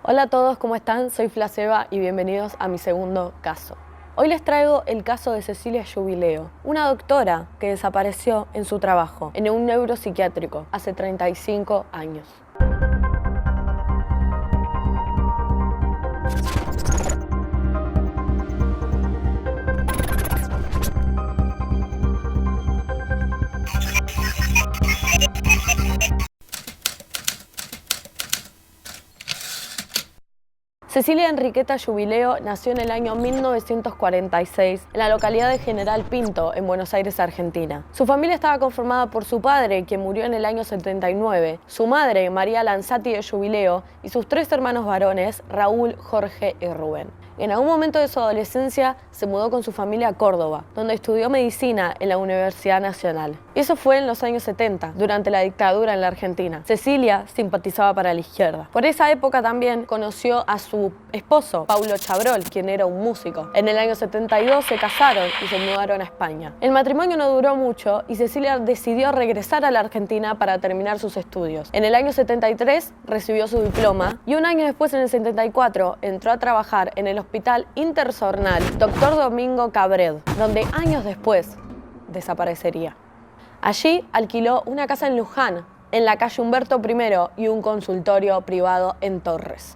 Hola a todos, ¿cómo están? Soy Flaseba y bienvenidos a mi segundo caso. Hoy les traigo el caso de Cecilia Jubileo, una doctora que desapareció en su trabajo en un neuropsiquiátrico hace 35 años. Cecilia Enriqueta Jubileo nació en el año 1946 en la localidad de General Pinto, en Buenos Aires, Argentina. Su familia estaba conformada por su padre, quien murió en el año 79, su madre, María Lanzati de Jubileo, y sus tres hermanos varones, Raúl, Jorge y Rubén. En algún momento de su adolescencia se mudó con su familia a Córdoba, donde estudió medicina en la Universidad Nacional. Y eso fue en los años 70, durante la dictadura en la Argentina. Cecilia simpatizaba para la izquierda. Por esa época también conoció a su esposo, Paulo Chabrol, quien era un músico. En el año 72 se casaron y se mudaron a España. El matrimonio no duró mucho y Cecilia decidió regresar a la Argentina para terminar sus estudios. En el año 73 recibió su diploma y un año después, en el 74, entró a trabajar en el Hospital Intersornal Dr. Domingo Cabred, donde años después desaparecería. Allí alquiló una casa en Luján, en la calle Humberto I, y un consultorio privado en Torres.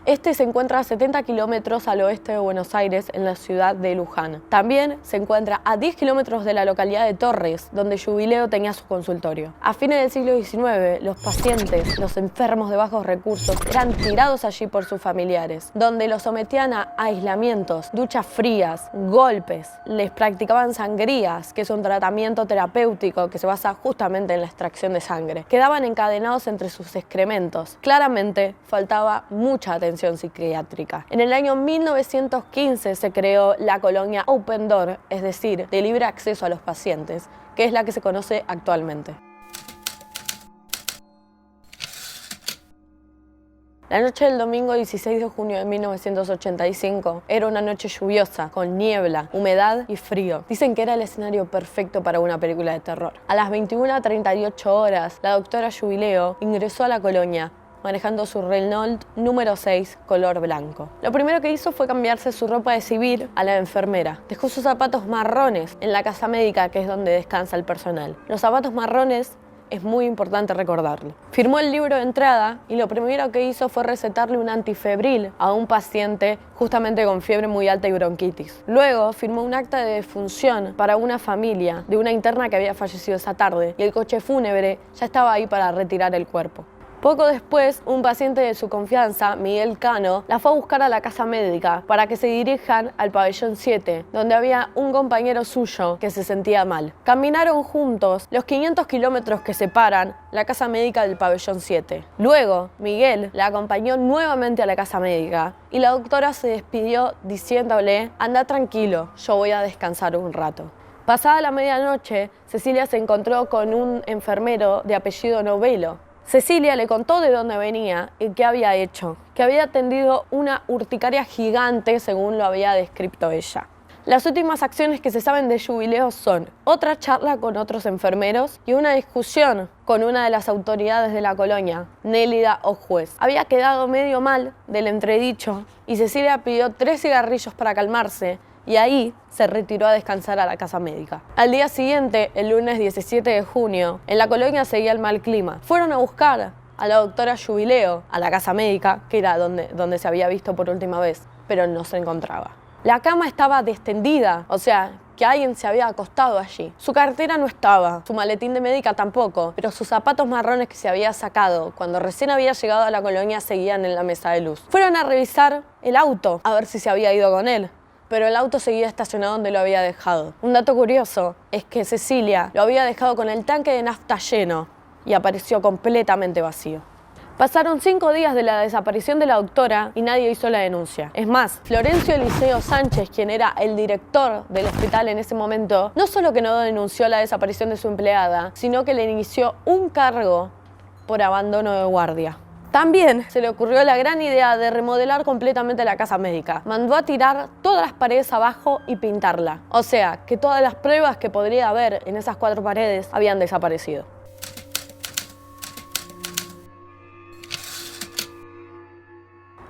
Este se encuentra a 70 kilómetros al oeste de Buenos Aires, en la ciudad de Luján. También se encuentra a 10 kilómetros de la localidad de Torres, donde Jubileo tenía su consultorio. A fines del siglo XIX, los pacientes, los enfermos de bajos recursos, eran tirados allí por sus familiares, donde los sometían a aislamientos, duchas frías, golpes, les practicaban sangrías, que es un tratamiento terapéutico que se basa justamente en la extracción de sangre. Quedaban encadenados entre sus excrementos. Claramente faltaba mucha atención psiquiátrica. En el año 1915 se creó la colonia Open Door, es decir, de libre acceso a los pacientes, que es la que se conoce actualmente. La noche del domingo 16 de junio de 1985 era una noche lluviosa, con niebla, humedad y frío. Dicen que era el escenario perfecto para una película de terror. A las 21:38 horas, la doctora Jubileo ingresó a la colonia, manejando su Renault número 6 color blanco. Lo primero que hizo fue cambiarse su ropa de civil a la de enfermera. Dejó sus zapatos marrones en la casa médica, que es donde descansa el personal. Los zapatos marrones es muy importante recordarlo. Firmó el libro de entrada y lo primero que hizo fue recetarle un antifebril a un paciente justamente con fiebre muy alta y bronquitis. Luego firmó un acta de defunción para una familia de una interna que había fallecido esa tarde y el coche fúnebre ya estaba ahí para retirar el cuerpo. Poco después, un paciente de su confianza, Miguel Cano, la fue a buscar a la casa médica para que se dirijan al pabellón 7, donde había un compañero suyo que se sentía mal. Caminaron juntos los 500 kilómetros que separan la casa médica del pabellón 7. Luego, Miguel la acompañó nuevamente a la casa médica y la doctora se despidió diciéndole: «Anda tranquilo, yo voy a descansar un rato». Pasada la medianoche, Cecilia se encontró con un enfermero de apellido Novelo. Cecilia le contó de dónde venía y qué había hecho, que había atendido una urticaria gigante, según lo había descrito ella. Las últimas acciones que se saben de Jubileo son otra charla con otros enfermeros y una discusión con una de las autoridades de la colonia, Nélida Ojuez. Había quedado medio mal del entredicho y Cecilia pidió 3 cigarrillos para calmarse, y ahí se retiró a descansar a la casa médica. Al día siguiente, el lunes 17 de junio, en la colonia seguía el mal clima. Fueron a buscar a la doctora Jubileo a la casa médica, que era donde se había visto por última vez, pero no se encontraba. La cama estaba destendida, o sea, que alguien se había acostado allí. Su cartera no estaba, su maletín de médica tampoco, pero sus zapatos marrones que se había sacado cuando recién había llegado a la colonia seguían en la mesa de luz. Fueron a revisar el auto, a ver si se había ido con él, pero el auto seguía estacionado donde lo había dejado. Un dato curioso es que Cecilia lo había dejado con el tanque de nafta lleno y apareció completamente vacío. Pasaron 5 días de la desaparición de la doctora y nadie hizo la denuncia. Es más, Florencio Eliseo Sánchez, quien era el director del hospital en ese momento, no solo que no denunció la desaparición de su empleada, sino que le inició un cargo por abandono de guardia. También se le ocurrió la gran idea de remodelar completamente la casa médica. Mandó a tirar todas las paredes abajo y pintarla. O sea, que todas las pruebas que podría haber en esas 4 paredes habían desaparecido.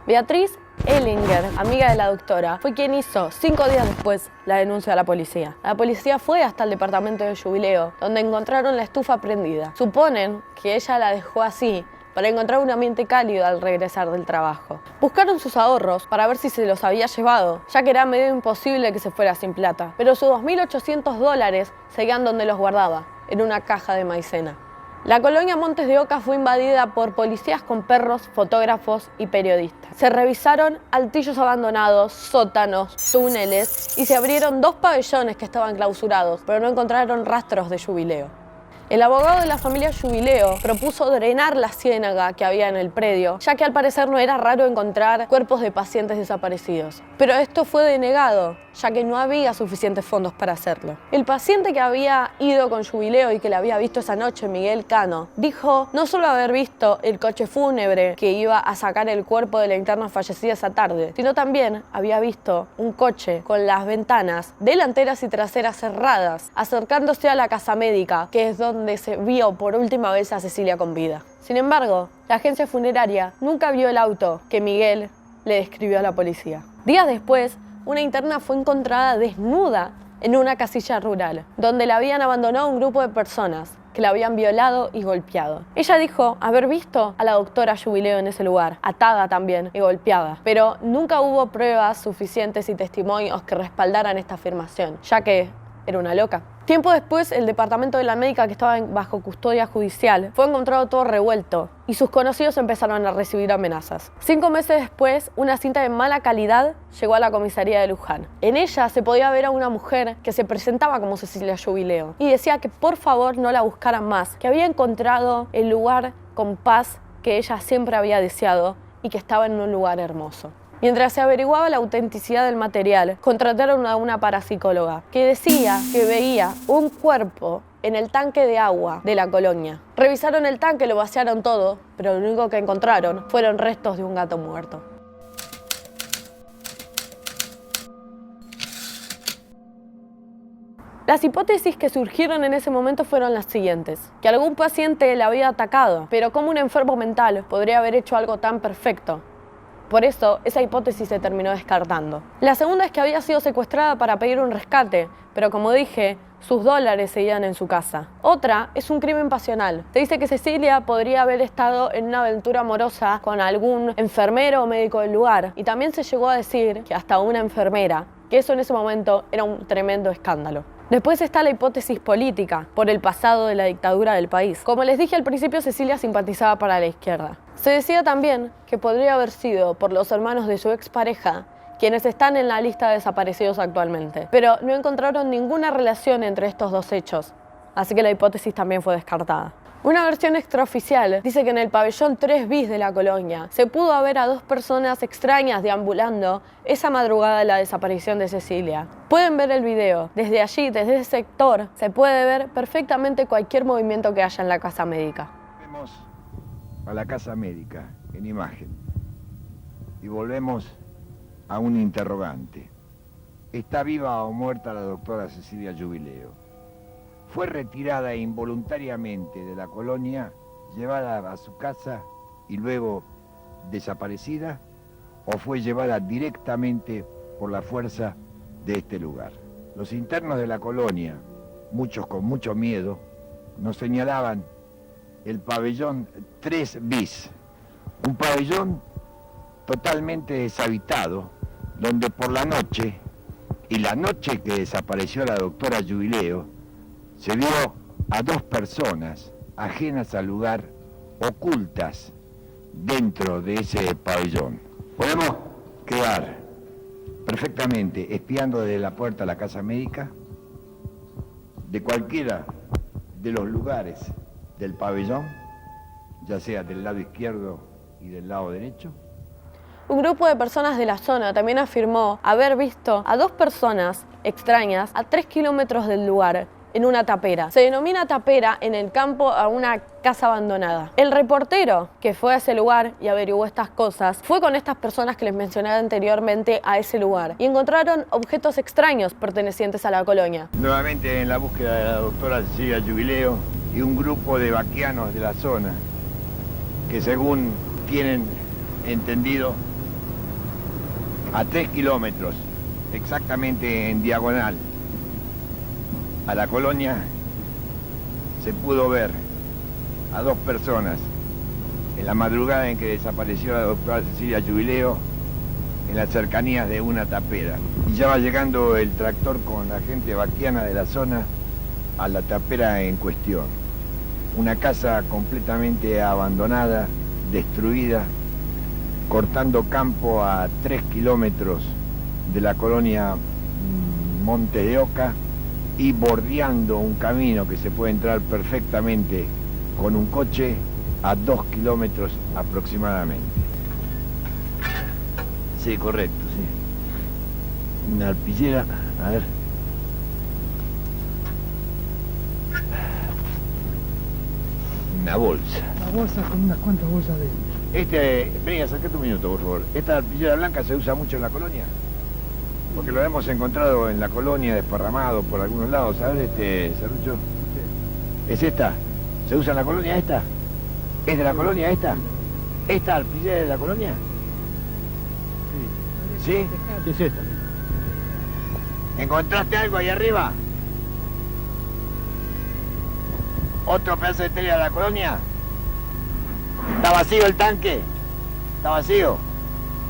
Beatriz Ellinger, amiga de la doctora, fue quien hizo 5 días después la denuncia a la policía. La policía fue hasta el departamento de Jubileo, donde encontraron la estufa prendida. Suponen que ella la dejó así para encontrar un ambiente cálido al regresar del trabajo. Buscaron sus ahorros para ver si se los había llevado, ya que era medio imposible que se fuera sin plata. Pero sus $2.800 seguían donde los guardaba, en una caja de maicena. La colonia Montes de Oca fue invadida por policías con perros, fotógrafos y periodistas. Se revisaron altillos abandonados, sótanos, túneles y se abrieron 2 pabellones que estaban clausurados, pero no encontraron rastros de Jubileo. El abogado de la familia Jubileo propuso drenar la ciénaga que había en el predio, ya que al parecer no era raro encontrar cuerpos de pacientes desaparecidos. Pero esto fue denegado, ya que no había suficientes fondos para hacerlo. El paciente que había ido con Jubileo y que la había visto esa noche, Miguel Cano, dijo no solo haber visto el coche fúnebre que iba a sacar el cuerpo de la interna fallecida esa tarde, sino también había visto un coche con las ventanas delanteras y traseras cerradas, acercándose a la casa médica, que es donde se vio por última vez a Cecilia con vida. Sin embargo, la agencia funeraria nunca vio el auto que Miguel le describió a la policía. Días después, una interna fue encontrada desnuda en una casilla rural, donde la habían abandonado un grupo de personas que la habían violado y golpeado. Ella dijo haber visto a la doctora Jubileo en ese lugar, atada también y golpeada, pero nunca hubo pruebas suficientes y testimonios que respaldaran esta afirmación, ya que era una loca. Tiempo después, el departamento de la médica, que estaba bajo custodia judicial, fue encontrado todo revuelto y sus conocidos empezaron a recibir amenazas. 5 meses después, una cinta de mala calidad llegó a la comisaría de Luján. En ella se podía ver a una mujer que se presentaba como Cecilia Jubileo y decía que por favor no la buscaran más, que había encontrado el lugar con paz que ella siempre había deseado y que estaba en un lugar hermoso. Mientras se averiguaba la autenticidad del material, contrataron a una parapsicóloga que decía que veía un cuerpo en el tanque de agua de la colonia. Revisaron el tanque, lo vaciaron todo, pero lo único que encontraron fueron restos de un gato muerto. Las hipótesis que surgieron en ese momento fueron las siguientes: que algún paciente la había atacado, pero ¿cómo un enfermo mental podría haber hecho algo tan perfecto? Por eso, esa hipótesis se terminó descartando. La segunda es que había sido secuestrada para pedir un rescate, pero como dije, sus dólares seguían en su casa. Otra es un crimen pasional. Se dice que Cecilia podría haber estado en una aventura amorosa con algún enfermero o médico del lugar. Y también se llegó a decir que hasta una enfermera, que eso en ese momento era un tremendo escándalo. Después está la hipótesis política, por el pasado de la dictadura del país. Como les dije al principio, Cecilia simpatizaba para la izquierda. Se decía también que podría haber sido por los hermanos de su expareja, quienes están en la lista de desaparecidos actualmente. Pero no encontraron ninguna relación entre estos 2 hechos, así que la hipótesis también fue descartada. Una versión extraoficial dice que en el pabellón 3 bis de la colonia se pudo ver a 2 personas extrañas deambulando esa madrugada de la desaparición de Cecilia. Pueden ver el video. Desde allí, desde ese sector, se puede ver perfectamente cualquier movimiento que haya en la casa médica. Volvemos a la casa médica en imagen y volvemos a un interrogante. ¿Está viva o muerta la doctora Cecilia Jubileo? ¿Fue retirada involuntariamente de la colonia, llevada a su casa y luego desaparecida? ¿O fue llevada directamente por la fuerza de este lugar? Los internos de la colonia, muchos con mucho miedo, nos señalaban el pabellón 3 bis, un pabellón totalmente deshabitado, donde por la noche, y la noche que desapareció la doctora Jubileo, se vio a 2 personas ajenas al lugar, ocultas dentro de ese pabellón. Podemos quedar perfectamente espiando desde la puerta a la casa médica, de cualquiera de los lugares del pabellón, ya sea del lado izquierdo y del lado derecho. Un grupo de personas de la zona también afirmó haber visto a 2 personas extrañas a 3 kilómetros del lugar, en una tapera. Se denomina tapera en el campo a una casa abandonada. El reportero que fue a ese lugar y averiguó estas cosas fue con estas personas que les mencioné anteriormente a ese lugar y encontraron objetos extraños pertenecientes a la colonia. Nuevamente en la búsqueda de la doctora Cecilia Jubileo y un grupo de vaquianos de la zona que, según tienen entendido, a 3 kilómetros, exactamente en diagonal a la colonia, se pudo ver a 2 personas en la madrugada en que desapareció la doctora Cecilia Jubileo en las cercanías de una tapera. Y ya va llegando el tractor con la gente vaquiana de la zona a la tapera en cuestión. Una casa completamente abandonada, destruida, cortando campo a 3 kilómetros de la colonia Monte de Oca y bordeando un camino que se puede entrar perfectamente con un coche a 2 kilómetros aproximadamente. Sí, correcto, sí. Una arpillera, a ver. Una bolsa. La bolsa con unas cuantas bolsas de... Vení, acercate un minuto, por favor. ¿Esta arpillera blanca se usa mucho en la colonia? Porque lo hemos encontrado en la colonia, desparramado por algunos lados, ¿sabes, Serrucho? ¿Es esta? ¿Se usa en la colonia esta? ¿Es de la colonia esta? ¿Esta arpillera es de la colonia? Sí. ¿Sí? Es esta. ¿Encontraste algo ahí arriba? ¿Otro pedazo de tela de la colonia? ¿Está vacío el tanque? ¿Está vacío?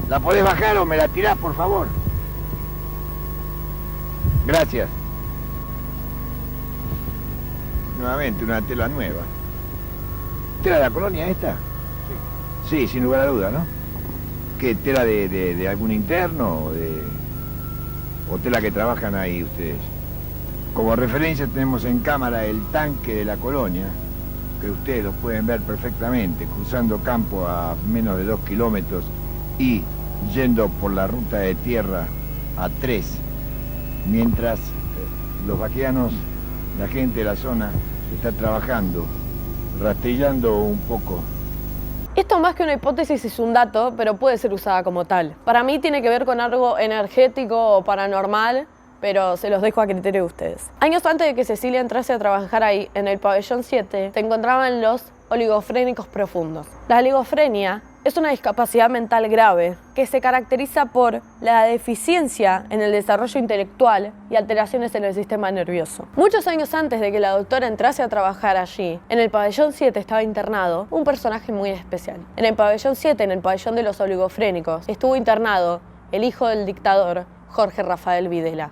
¿La podés bajar o me la tirás, por favor? Gracias. Nuevamente una tela nueva. ¿Tela de la colonia esta? Sí. Sí, sin lugar a duda, ¿no? ¿Qué, tela de algún interno o tela que trabajan ahí ustedes? Como referencia tenemos en cámara el tanque de la colonia, que ustedes lo pueden ver perfectamente, cruzando campo a menos de 2 kilómetros y yendo por la ruta de tierra a 3, mientras los vaquianos, la gente de la zona, está trabajando, rastrillando un poco. Esto más que una hipótesis es un dato, pero puede ser usada como tal. Para mí tiene que ver con algo energético o paranormal, pero se los dejo a criterio de ustedes. Años antes de que Cecilia entrase a trabajar ahí, en el pabellón 7, se encontraban los oligofrénicos profundos. La oligofrenia es una discapacidad mental grave que se caracteriza por la deficiencia en el desarrollo intelectual y alteraciones en el sistema nervioso. Muchos años antes de que la doctora entrase a trabajar allí, en el pabellón 7 estaba internado un personaje muy especial. En el pabellón 7, en el pabellón de los oligofrénicos, estuvo internado el hijo del dictador Jorge Rafael Videla.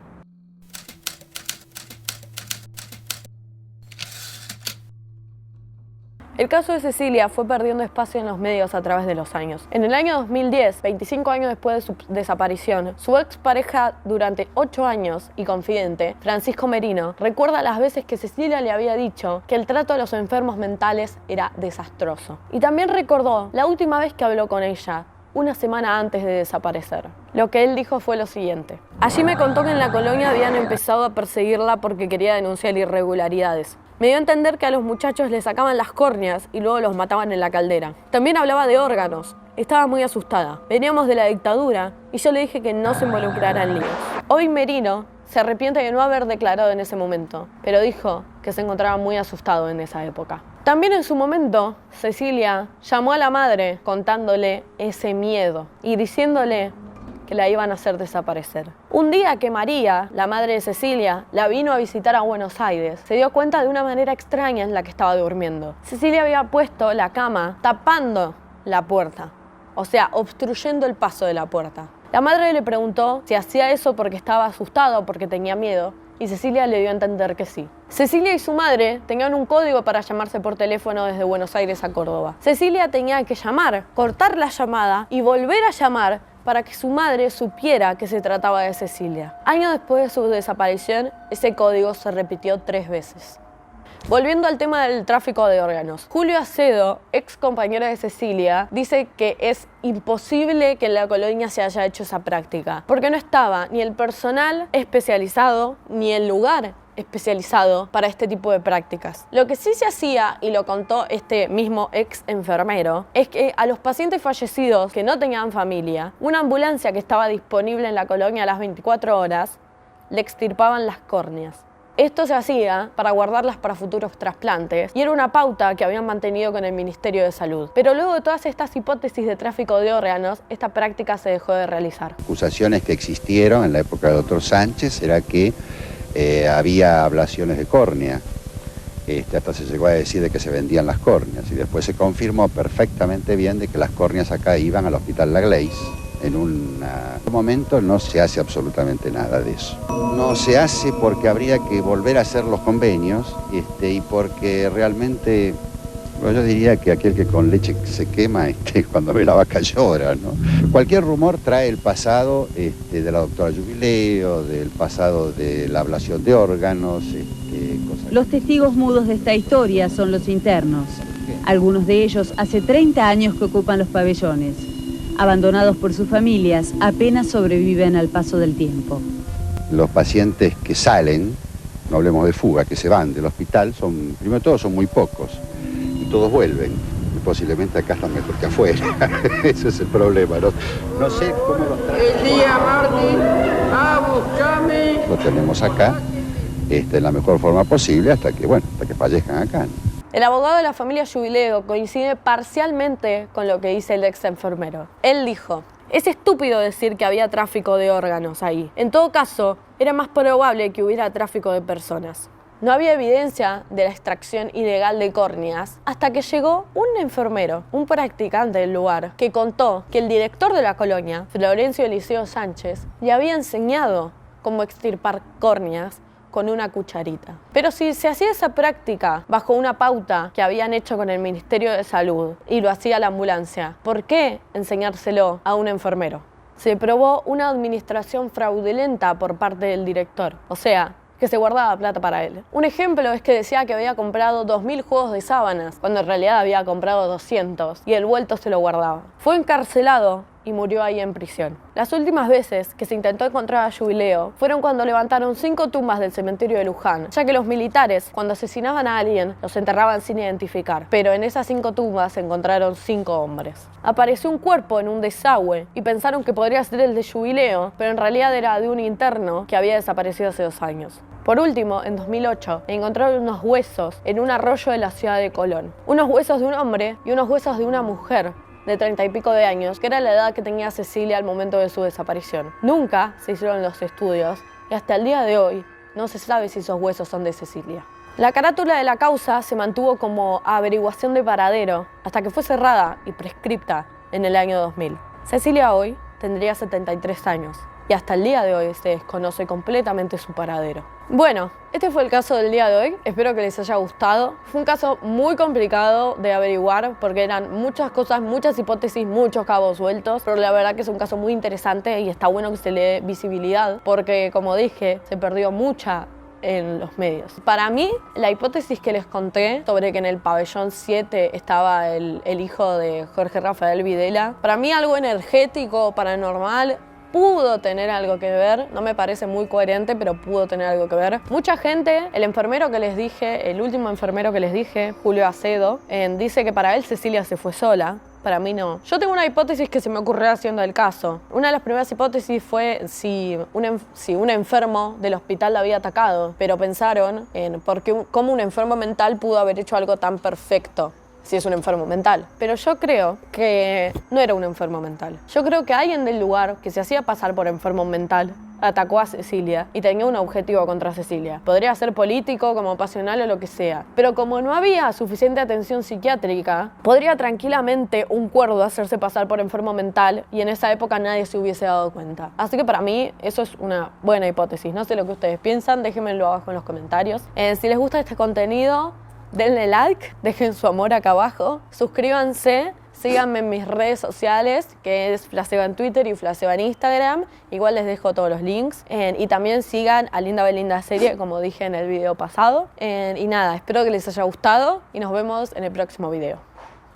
El caso de Cecilia fue perdiendo espacio en los medios a través de los años. En el año 2010, 25 años después de su desaparición, su expareja durante 8 años y confidente, Francisco Merino, recuerda las veces que Cecilia le había dicho que el trato a los enfermos mentales era desastroso. Y también recordó la última vez que habló con ella, una semana antes de desaparecer. Lo que él dijo fue lo siguiente. Allí me contó que en la colonia habían empezado a perseguirla porque quería denunciar irregularidades. Me dio a entender que a los muchachos les sacaban las córneas y luego los mataban en la caldera. También hablaba de órganos. Estaba muy asustada. Veníamos de la dictadura y yo le dije que no se involucrara en líos. Hoy Merino se arrepiente de no haber declarado en ese momento, pero dijo que se encontraba muy asustado en esa época. También en su momento, Cecilia llamó a la madre contándole ese miedo y diciéndole que la iban a hacer desaparecer. Un día que María, la madre de Cecilia, la vino a visitar a Buenos Aires, se dio cuenta de una manera extraña en la que estaba durmiendo. Cecilia había puesto la cama tapando la puerta, o sea, obstruyendo el paso de la puerta. La madre le preguntó si hacía eso porque estaba asustada o porque tenía miedo, y Cecilia le dio a entender que sí. Cecilia y su madre tenían un código para llamarse por teléfono desde Buenos Aires a Córdoba. Cecilia tenía que llamar, cortar la llamada y volver a llamar para que su madre supiera que se trataba de Cecilia. Años después de su desaparición, ese código se repitió 3 veces. Volviendo al tema del tráfico de órganos, Julio Acedo, ex compañero de Cecilia, dice que es imposible que en la colonia se haya hecho esa práctica, porque no estaba ni el personal especializado ni el lugar especializado para este tipo de prácticas. Lo que sí se hacía, y lo contó este mismo ex enfermero, es que a los pacientes fallecidos que no tenían familia, una ambulancia que estaba disponible en la colonia a las 24 horas, le extirpaban las córneas. Esto se hacía para guardarlas para futuros trasplantes y era una pauta que habían mantenido con el Ministerio de Salud. Pero luego de todas estas hipótesis de tráfico de órganos, esta práctica se dejó de realizar. Acusaciones que existieron en la época del doctor Sánchez era que había ablaciones de córnea. Hasta se llegó a decir de que se vendían las córneas y después se confirmó perfectamente bien de que las córneas acá iban al Hospital La Gleize. En un momento no se hace absolutamente nada de eso. No se hace porque habría que volver a hacer los convenios y porque realmente, bueno, yo diría que aquel que con leche se quema cuando ve la vaca llora, ¿no? Cualquier rumor trae el pasado de la doctora Jubileo, del pasado de la ablación de órganos, cosas. Los testigos mudos de esta historia son los internos. Algunos de ellos hace 30 años que ocupan los pabellones. Abandonados por sus familias, apenas sobreviven al paso del tiempo. Los pacientes que salen, no hablemos de fuga, que se van del hospital, primero de todo son muy pocos y todos vuelven. Y posiblemente acá están mejor que afuera. Ese es el problema. No sé cómo los traen. El día Martín, a buscarme. Lo tenemos acá en la mejor forma posible hasta que fallezcan acá, ¿no? El abogado de la familia Jubileo coincide parcialmente con lo que dice el ex enfermero. Él dijo: es estúpido decir que había tráfico de órganos ahí. En todo caso, era más probable que hubiera tráfico de personas. No había evidencia de la extracción ilegal de córneas hasta que llegó un enfermero, un practicante del lugar, que contó que el director de la colonia, Florencio Eliseo Sánchez, le había enseñado cómo extirpar córneas con una cucharita. Pero si se hacía esa práctica bajo una pauta que habían hecho con el Ministerio de Salud y lo hacía la ambulancia, ¿por qué enseñárselo a un enfermero? Se probó una administración fraudulenta por parte del director, o sea, que se guardaba plata para él. Un ejemplo es que decía que había comprado 2.000 juegos de sábanas, cuando en realidad había comprado 200 y el vuelto se lo guardaba. Fue encarcelado y murió ahí en prisión. Las últimas veces que se intentó encontrar a Jubileo fueron cuando levantaron 5 tumbas del cementerio de Luján, ya que los militares, cuando asesinaban a alguien, los enterraban sin identificar. Pero en esas 5 tumbas se encontraron 5 hombres. Apareció un cuerpo en un desagüe y pensaron que podría ser el de Jubileo, pero en realidad era de un interno que había desaparecido hace 2 años. Por último, en 2008, encontraron unos huesos en un arroyo de la ciudad de Colón. Unos huesos de un hombre y unos huesos de una mujer de 30 y pico de años, que era la edad que tenía Cecilia al momento de su desaparición. Nunca se hicieron los estudios y hasta el día de hoy no se sabe si esos huesos son de Cecilia. La carátula de la causa se mantuvo como averiguación de paradero hasta que fue cerrada y prescripta en el año 2000. Cecilia hoy tendría 73 años y hasta el día de hoy se desconoce completamente su paradero. Bueno, este fue el caso del día de hoy, espero que les haya gustado. Fue un caso muy complicado de averiguar porque eran muchas cosas, muchas hipótesis, muchos cabos sueltos, pero la verdad que es un caso muy interesante y está bueno que se le dé visibilidad porque, como dije, se perdió mucha en los medios. Para mí, la hipótesis que les conté sobre que en el pabellón 7 estaba el hijo de Jorge Rafael Videla, para mí algo energético, paranormal, pudo tener algo que ver, no me parece muy coherente, pero pudo tener algo que ver. Mucha gente, el enfermero que les dije, el último enfermero que les dije, Julio Acedo, dice que para él Cecilia se fue sola. Para mí no. Yo tengo una hipótesis que se me ocurrió haciendo el caso. Una de las primeras hipótesis fue si un enfermo del hospital la había atacado, pero pensaron en cómo un enfermo mental pudo haber hecho algo tan perfecto si es un enfermo mental. Pero yo creo que no era un enfermo mental. Yo creo que alguien del lugar que se hacía pasar por enfermo mental atacó a Cecilia y tenía un objetivo contra Cecilia. Podría ser político, como pasional o lo que sea. Pero como no había suficiente atención psiquiátrica, podría tranquilamente un cuerdo hacerse pasar por enfermo mental y en esa época nadie se hubiese dado cuenta. Así que para mí eso es una buena hipótesis. No sé lo que ustedes piensan, déjenmelo abajo en los comentarios. Si les gusta este contenido, denle like, dejen su amor acá abajo, suscríbanse, síganme en mis redes sociales, que es Flaseba en Twitter y Flaseba en Instagram. Igual les dejo todos los links. Y también sigan a Linda Belinda Serie, como dije en el video pasado. Y nada, espero que les haya gustado y nos vemos en el próximo video.